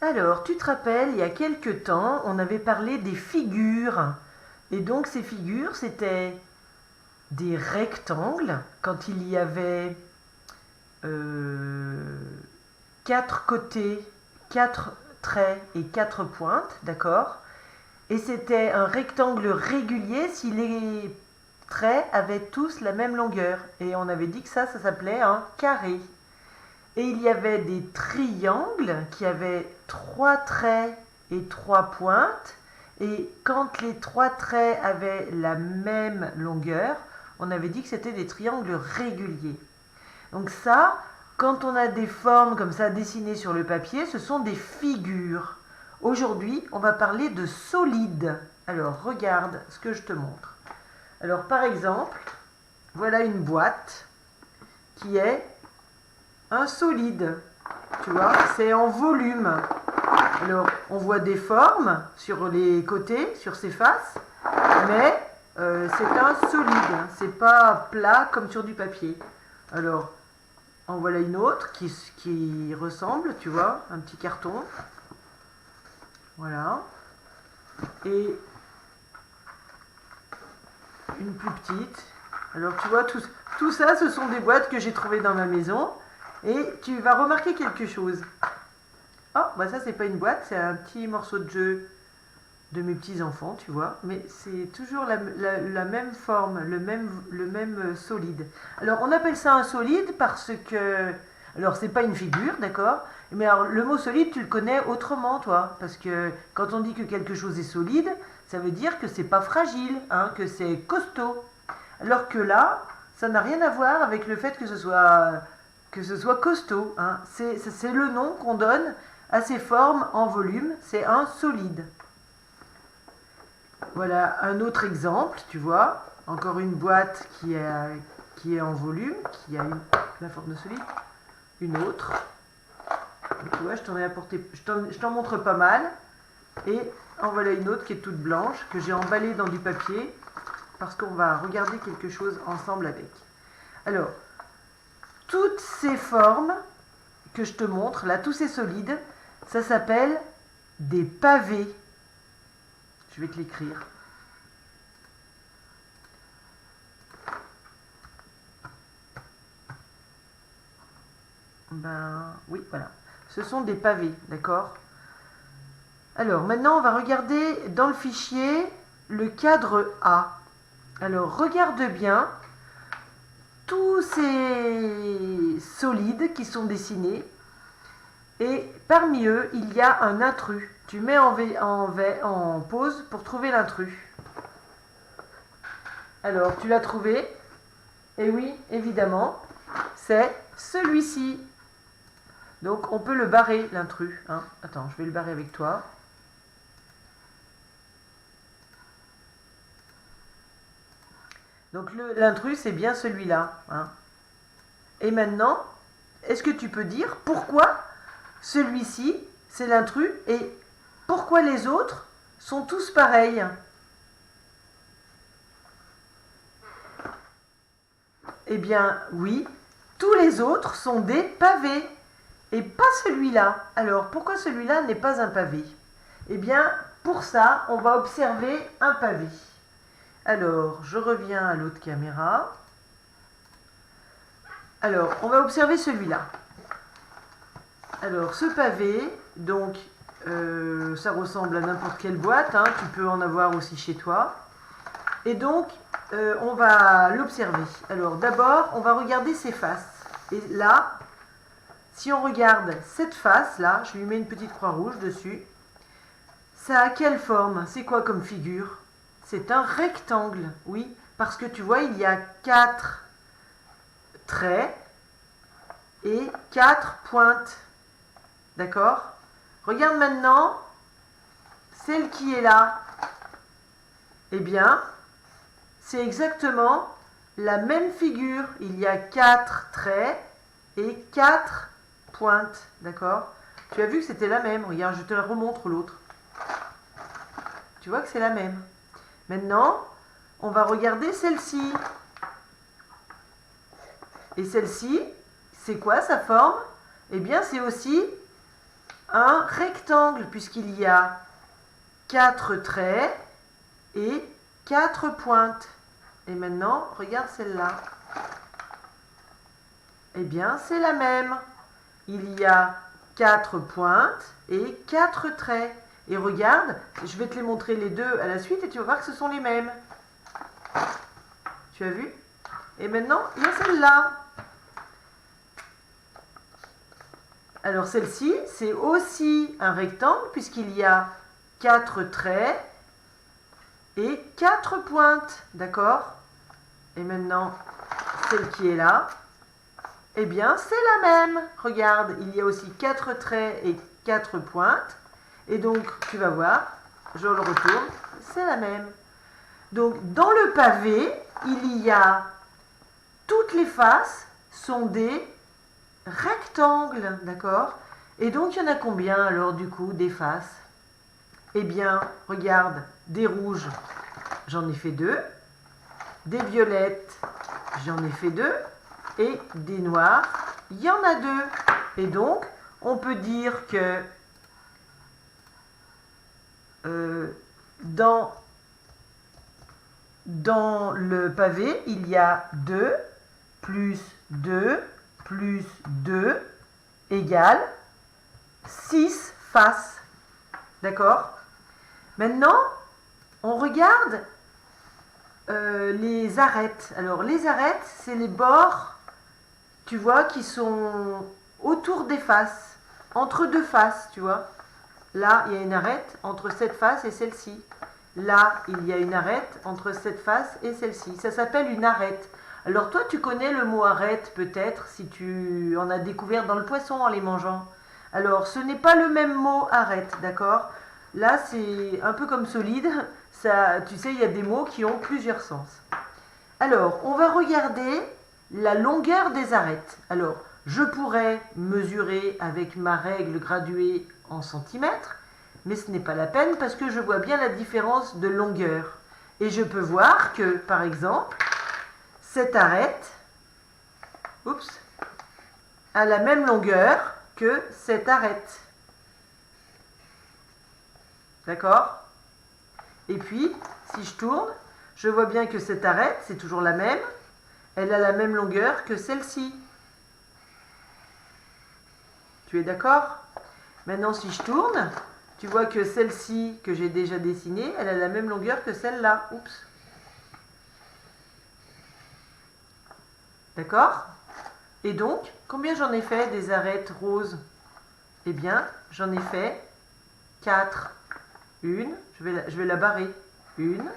Alors, tu te rappelles, il y a quelque temps, on avait parlé des figures. Et donc, ces figures, c'était des rectangles quand il y avait euh, quatre côtés, quatre traits et quatre pointes, d'accord? Et c'était un rectangle régulier si les traits avaient tous la même longueur. Et on avait dit que ça s'appelait un carré. Et il y avait des triangles qui avaient trois traits et trois pointes. Et quand les trois traits avaient la même longueur, on avait dit que c'était des triangles réguliers. Donc ça, quand on a des formes comme ça dessinées sur le papier, ce sont des figures. Aujourd'hui, on va parler de solides. Alors, regarde ce que je te montre. Alors, par exemple, voilà une boîte qui est un solide. Tu vois, c'est en volume. Alors, on voit des formes sur les côtés, sur ses faces, mais c'est un solide. C'est pas plat comme sur du papier. Alors, en voilà une autre qui ressemble, tu vois, un petit carton. Voilà. Et une plus petite. Alors, tu vois, tout ça, ce sont des boîtes que j'ai trouvées dans ma maison. Et tu vas remarquer quelque chose. Oh, bah ça, c'est pas une boîte, c'est un petit morceau de jeu de mes petits-enfants, tu vois. Mais c'est toujours la même forme, le même solide. Alors, on appelle ça un solide parce que... Alors, c'est pas une figure, d'accord? Mais alors, le mot solide, tu le connais autrement, toi. Parce que quand on dit que quelque chose est solide, ça veut dire que c'est pas fragile, hein, que c'est costaud. Alors que là, ça n'a rien à voir avec le fait que ce soit costaud, hein. C'est le nom qu'on donne à ces formes en volume, c'est un solide. Voilà un autre exemple, tu vois, encore une boîte qui est en volume, qui a la forme de solide, une autre. Tu vois, je t'en ai apporté, je t'en montre pas mal. Et en voilà une autre qui est toute blanche, que j'ai emballée dans du papier, parce qu'on va regarder quelque chose ensemble avec. Alors, toutes ces formes que je te montre, là, tous ces solides, ça s'appelle des pavés. Je vais te l'écrire. Ben oui, voilà. Ce sont des pavés, d'accord? Alors, maintenant, on va regarder dans le fichier le cadre A. Alors, regarde bien tous ces solides qui sont dessinés. Et parmi eux, il y a un intrus. Tu mets en pause pour trouver l'intrus. Alors, tu l'as trouvé? Et oui, évidemment, c'est celui-ci. Donc, on peut le barrer, l'intrus, hein. Attends, je vais le barrer avec toi. Donc, l'intrus, c'est bien celui-là, hein. Et maintenant, est-ce que tu peux dire pourquoi celui-ci, c'est l'intrus, et pourquoi les autres sont tous pareils? Eh bien, oui, tous les autres sont des pavés, et pas celui-là. Alors, pourquoi celui-là n'est pas un pavé? Eh bien, pour ça, on va observer un pavé. Alors, je reviens à l'autre caméra. Alors, on va observer celui-là. Alors, ce pavé, donc, ça ressemble à n'importe quelle boîte, hein, tu peux en avoir aussi chez toi. Et donc, on va l'observer. Alors, d'abord, on va regarder ses faces. Et là, si on regarde cette face-là, je lui mets une petite croix rouge dessus. Ça a quelle forme? C'est quoi comme figure? C'est un rectangle, oui, parce que tu vois, il y a 4 traits et 4 pointes. D'accord? Regarde maintenant celle qui est là. Eh bien, c'est exactement la même figure. Il y a 4 traits et 4 pointes. D'accord? Tu as vu que c'était la même. Regarde, je te la remontre l'autre. Tu vois que c'est la même. Maintenant, on va regarder celle-ci. Et celle-ci, c'est quoi sa forme? Eh bien, c'est aussi un rectangle, puisqu'il y a 4 traits et 4 pointes. Et maintenant, regarde celle-là. Eh bien, c'est la même. Il y a 4 pointes et 4 traits. Et regarde, je vais te les montrer les deux à la suite et tu vas voir que ce sont les mêmes. Tu as vu? Et maintenant, il y a celle-là. Alors celle-ci, c'est aussi un rectangle puisqu'il y a 4 traits et 4 pointes. D'accord? Et maintenant, celle qui est là, eh bien, c'est la même. Regarde, il y a aussi 4 traits et 4 pointes. Et donc, tu vas voir, je le retourne, c'est la même. Donc, dans le pavé, il y a, toutes les faces sont des rectangles, d'accord? Et donc, il y en a combien alors, du coup, des faces? Eh bien, regarde, des rouges, j'en ai fait 2. Des violettes, j'en ai fait 2. Et des noirs, il y en a 2. Et donc, on peut dire que dans le pavé, il y a 2 plus 2 plus 2 égale 6 faces. D'accord? Maintenant, on regarde les arêtes. Alors, les arêtes, c'est les bords, tu vois, qui sont autour des faces, entre deux faces, tu vois. Là, il y a une arête entre cette face et celle-ci. Là, il y a une arête entre cette face et celle-ci. Ça s'appelle une arête. Alors toi, tu connais le mot arête peut-être si tu en as découvert dans le poisson en les mangeant. Alors, ce n'est pas le même mot arête, d'accord? Là, c'est un peu comme solide. Ça, tu sais, il y a des mots qui ont plusieurs sens. Alors, on va regarder la longueur des arêtes. Alors, je pourrais mesurer avec ma règle graduée en centimètres, mais ce n'est pas la peine parce que je vois bien la différence de longueur. Et je peux voir que, par exemple, cette arête, a la même longueur que cette arête. D'accord? Et puis, si je tourne, je vois bien que cette arête, c'est toujours la même. Elle a la même longueur que celle-ci. Tu es d'accord? Maintenant, si je tourne, tu vois que celle-ci, que j'ai déjà dessinée, elle a la même longueur que celle-là. Oups. D'accord? Et donc, combien j'en ai fait des arêtes roses? Eh bien, j'en ai fait 4. Une, je vais la barrer. Une,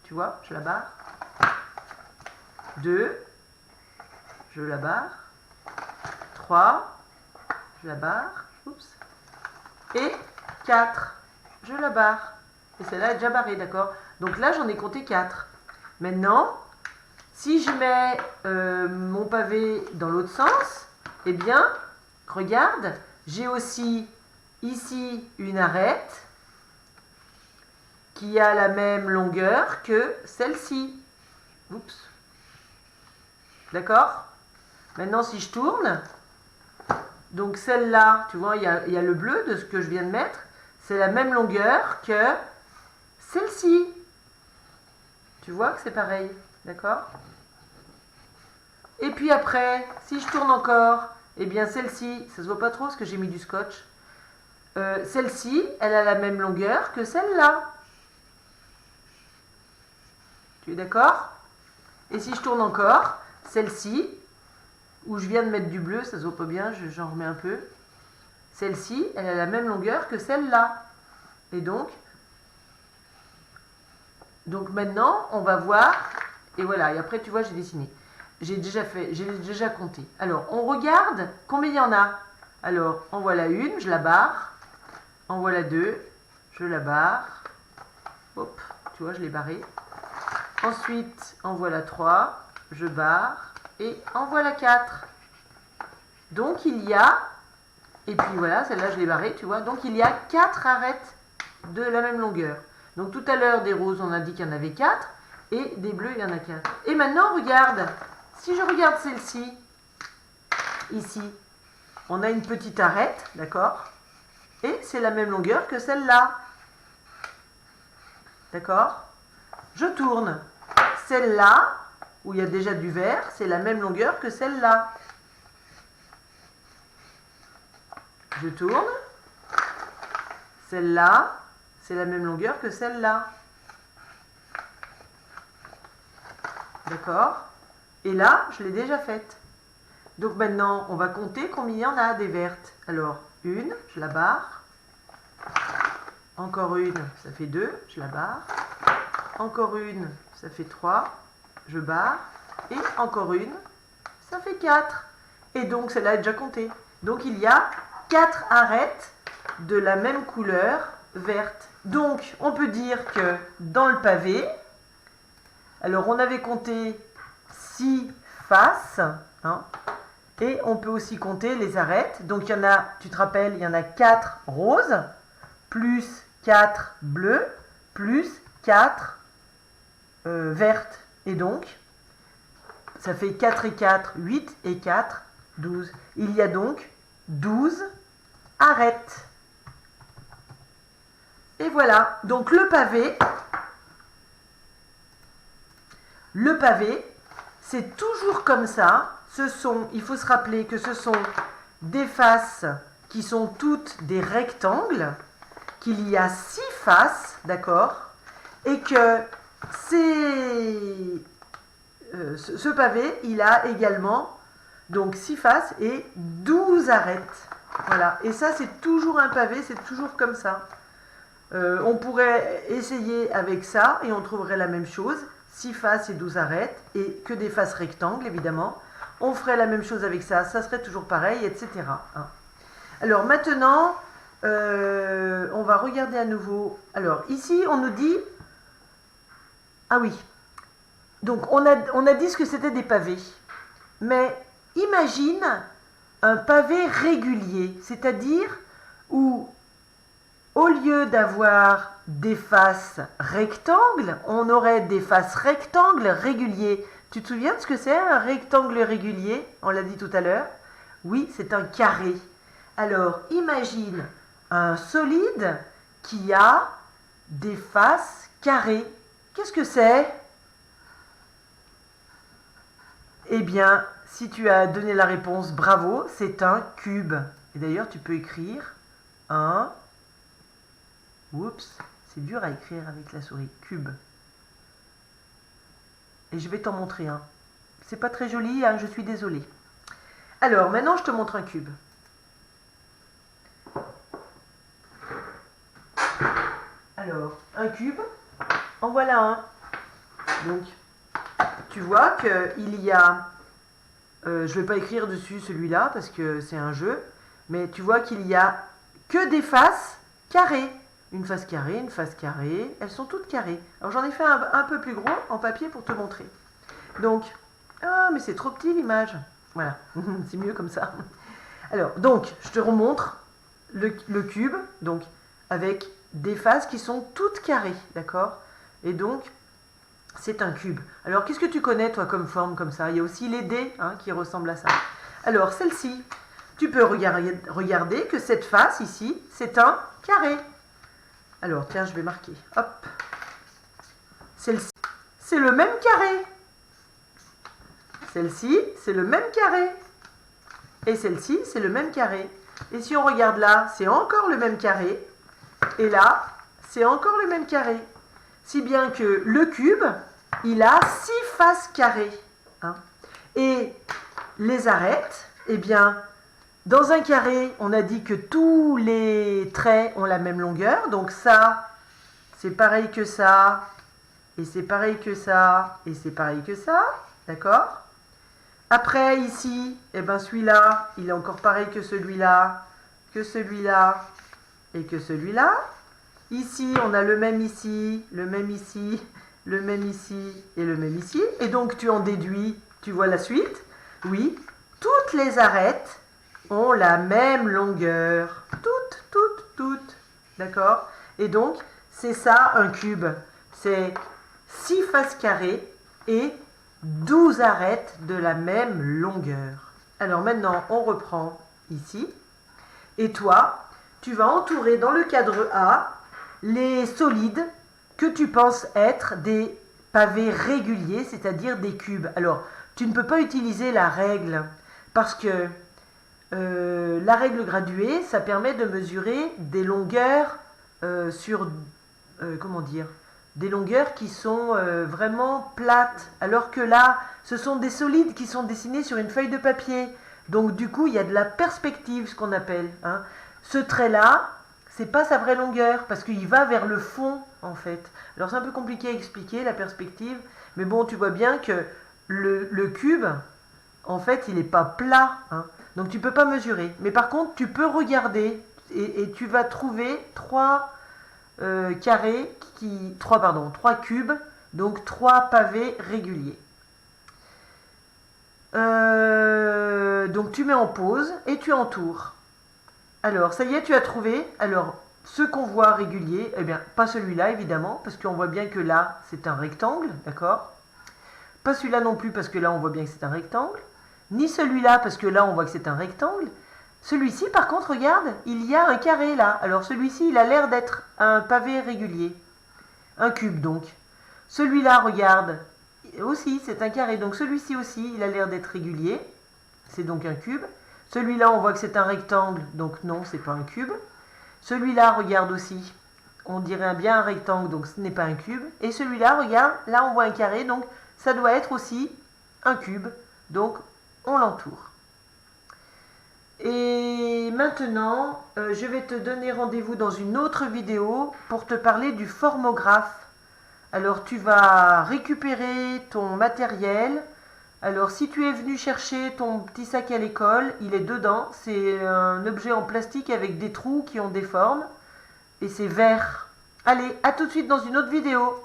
tu vois, je la barre. 2, je la barre. 3, je la barre. Oups. Et 4, je la barre. Et celle-là est déjà barrée, d'accord? Donc là, j'en ai compté 4. Maintenant, si je mets mon pavé dans l'autre sens, eh bien, regarde, j'ai aussi ici une arête qui a la même longueur que celle-ci. Oups. D'accord? Maintenant, si je tourne, donc celle-là, tu vois, il y a le bleu de ce que je viens de mettre, c'est la même longueur que celle-ci. Tu vois que c'est pareil, d'accord? Et puis après, si je tourne encore, eh bien celle-ci, ça se voit pas trop parce que j'ai mis du scotch. Celle-ci, elle a la même longueur que celle-là. Tu es d'accord? Et si je tourne encore, celle-ci, où je viens de mettre du bleu, ça se voit pas bien, j'en remets un peu. Celle-ci, elle a la même longueur que celle-là. Et donc maintenant, on va voir. Et voilà, et après tu vois, j'ai dessiné. J'ai déjà compté. Alors, on regarde combien il y en a. Alors, en voilà une, je la barre. En voilà deux, je la barre. Hop, tu vois, je l'ai barrée. Ensuite, en voilà 3, je barre. Et en voilà 4. Donc, il y a... Et puis voilà, celle-là, je l'ai barrée, tu vois. Donc, il y a 4 arêtes de la même longueur. Donc, tout à l'heure, des roses, on a dit qu'il y en avait 4. Et des bleus, il y en a 4. Et maintenant, regarde. Si je regarde celle-ci, ici, on a une petite arête, d'accord? et c'est la même longueur que celle-là. D'accord? Je tourne. Celle-là, où il y a déjà du vert, c'est la même longueur que celle-là. Je tourne. Celle-là, c'est la même longueur que celle-là. D'accord? Et là, je l'ai déjà faite. Donc maintenant, on va compter combien il y en a des vertes. Alors, une, je la barre. Encore une, ça fait 2, je la barre. Encore une, ça fait 3, je barre. Et encore une, ça fait 4. Et donc, celle-là est déjà comptée. Donc, il y a 4 arêtes de la même couleur verte. Donc, on peut dire que dans le pavé, alors on avait compté 6 faces, hein, et on peut aussi compter les arêtes. Donc, il y en a, tu te rappelles, il y en a 4 roses, plus 4 bleus, plus 4 vertes. Et donc, ça fait 4 et 4, 8 et 4, 12. Il y a donc 12 arêtes. Et voilà, donc le pavé, c'est toujours comme ça. Il faut se rappeler que ce sont des faces qui sont toutes des rectangles, qu'il y a 6 faces, d'accord, et que ce pavé, il a également donc 6 faces et 12 arêtes. Voilà, et ça c'est toujours un pavé, c'est toujours comme ça. On pourrait essayer avec ça et on trouverait la même chose, 6 faces et 12 arêtes, et que des faces rectangles évidemment. On ferait la même chose avec ça serait toujours pareil, etc. Hein. Alors maintenant, on va regarder à nouveau. Alors ici, on nous dit... Ah oui, donc on a dit ce que c'était des pavés. Mais imagine un pavé régulier, c'est-à-dire où au lieu d'avoir des faces rectangles, on aurait des faces rectangles réguliers. Tu te souviens de ce que c'est un rectangle régulier? On l'a dit tout à l'heure. Oui, c'est un carré. Alors, imagine un solide qui a des faces carrées. Qu'est-ce que c'est? Eh bien, si tu as donné la réponse, bravo, c'est un cube. Et d'ailleurs, tu peux écrire un... Oups, c'est dur à écrire avec la souris. Cube. Et je vais t'en montrer un. C'est pas très joli, hein, je suis désolée. Alors, maintenant, je te montre un cube. Alors, un cube, en voilà un. Donc, tu vois qu'il y a... je ne vais pas écrire dessus celui-là parce que c'est un jeu. Mais tu vois qu'il y a que des faces carrées. Une face carrée, une face carrée. Elles sont toutes carrées. Alors, j'en ai fait un peu plus gros en papier pour te montrer. Donc, ah, mais c'est trop petit l'image. Voilà, c'est mieux comme ça. Alors, donc, je te remontre le cube, donc, avec des faces qui sont toutes carrées, d'accord? Et donc, c'est un cube. Alors, qu'est-ce que tu connais, toi, comme forme comme ça? Il y a aussi les dés hein, qui ressemblent à ça. Alors, celle-ci, tu peux regarder que cette face ici, c'est un carré. Alors, tiens, je vais marquer. Hop. Celle-ci, c'est le même carré. Celle-ci, c'est le même carré. Et celle-ci, c'est le même carré. Et si on regarde là, c'est encore le même carré. Et là, c'est encore le même carré. Si bien que le cube, il a 6 faces carrées. Hein. Et les arêtes, eh bien, dans un carré, on a dit que tous les traits ont la même longueur. Donc ça, c'est pareil que ça. Et c'est pareil que ça. Et c'est pareil que ça. D'accord ? Après, ici, eh ben, celui-là, il est encore pareil que celui-là et que celui-là. Ici, on a le même ici, le même ici, le même ici et le même ici. Et donc, tu en déduis, tu vois la suite. Oui, toutes les arêtes ont la même longueur. Toutes. D'accord? Et donc, c'est ça un cube. C'est 6 faces carrées et 12 arêtes de la même longueur. Alors maintenant, on reprend ici. Et toi, tu vas entourer dans le cadre A les solides que tu penses être des pavés réguliers, c'est-à-dire des cubes. Alors, tu ne peux pas utiliser la règle parce que la règle graduée, ça permet de mesurer des longueurs comment dire, des longueurs qui sont vraiment plates, alors que là, ce sont des solides qui sont dessinés sur une feuille de papier. Donc du coup, il y a de la perspective, ce qu'on appelle. Hein. Ce trait-là, c'est pas sa vraie longueur, parce qu'il va vers le fond, en fait. Alors c'est un peu compliqué à expliquer, la perspective, mais bon, tu vois bien que le cube, en fait, il n'est pas plat. Hein. Donc tu peux pas mesurer. Mais par contre, tu peux regarder, et tu vas trouver trois trois cubes, donc trois pavés réguliers. Donc tu mets en pause et tu entoures. Alors ça y est, tu as trouvé. Alors ce qu'on voit régulier, eh bien pas celui-là évidemment, parce qu'on voit bien que là c'est un rectangle, d'accord. Pas celui-là non plus, parce que là on voit bien que c'est un rectangle. Ni celui-là, parce que là on voit que c'est un rectangle. Celui-ci, par contre, regarde, il y a un carré là. Alors celui-ci, il a l'air d'être un pavé régulier. Un cube, donc. Celui-là, regarde, aussi, c'est un carré. Donc celui-ci aussi, il a l'air d'être régulier. C'est donc un cube. Celui-là, on voit que c'est un rectangle. Donc non, c'est pas un cube. Celui-là, regarde aussi. On dirait bien un rectangle, donc ce n'est pas un cube. Et celui-là, regarde, là, on voit un carré. Donc ça doit être aussi un cube. Donc on l'entoure. Et maintenant, je vais te donner rendez-vous dans une autre vidéo pour te parler du formographe. Alors tu vas récupérer ton matériel. Alors si tu es venu chercher ton petit sac à l'école, il est dedans. C'est un objet en plastique avec des trous qui ont des formes. Et c'est vert. Allez, à tout de suite dans une autre vidéo.